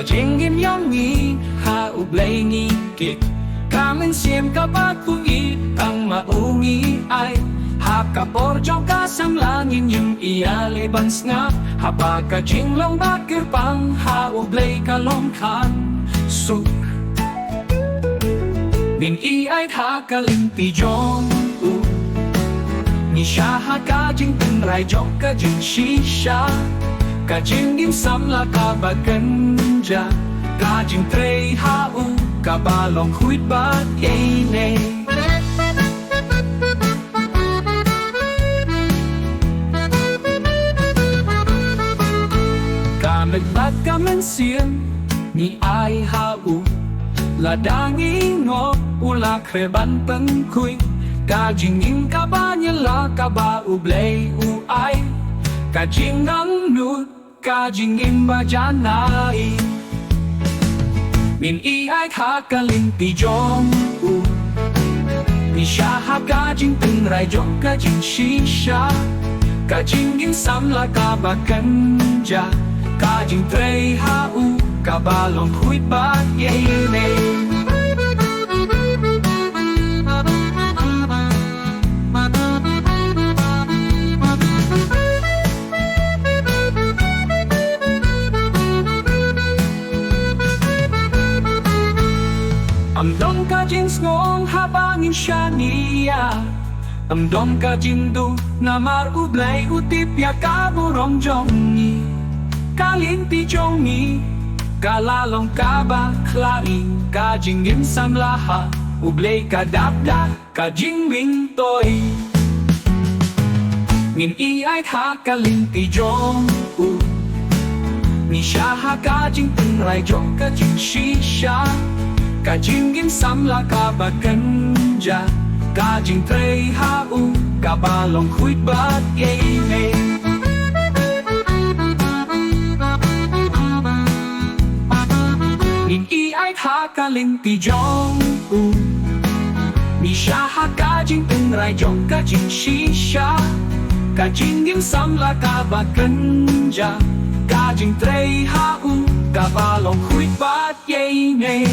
Kajingin yongi haublay ngikit Kamen siem kabakui ang maungi ay Hakaporjo kasang langin yung ialibans nga Habakajinglong bakir pang haublay kalongkan Suk Min iay hakalimpi jong Ni siya hakajing tenray jong kajing shisha Kajing imsamla kabaganja Kajing trey hau kabalong huit bat yene Kamagbat kaman siyang ni ay hau Ladangin ngo ula kreban pengkuy Kajing im kabanya la kaba ublay uay Kajing ang nut Kajing imba janai Min iay hakalimpi jong Ni siya hakajing tenray jong kajing shisha Kajing insamla kabakanja Kajing trey hau kabalong huit bat yene Amdom ka jins ngong habangin siya niya Amdom ka jindu na marublay utip ya kaburong jongi Kalimpi jongi Kalalong kaba klaing Kajing imsam laha Ublay kadabda Kajing mintoy Min iay hakalimpi jong Ni siya hakajing tenray jong kajing shisha Kajing imsamla kabaganja Kajing trey hau kabalong huit bat yene Min iay hakalimpi jong Ni siya hakajing tenray jong kajing shisha Kajing imsamla kabaganja Kajing trey hau kabalong huit bat yene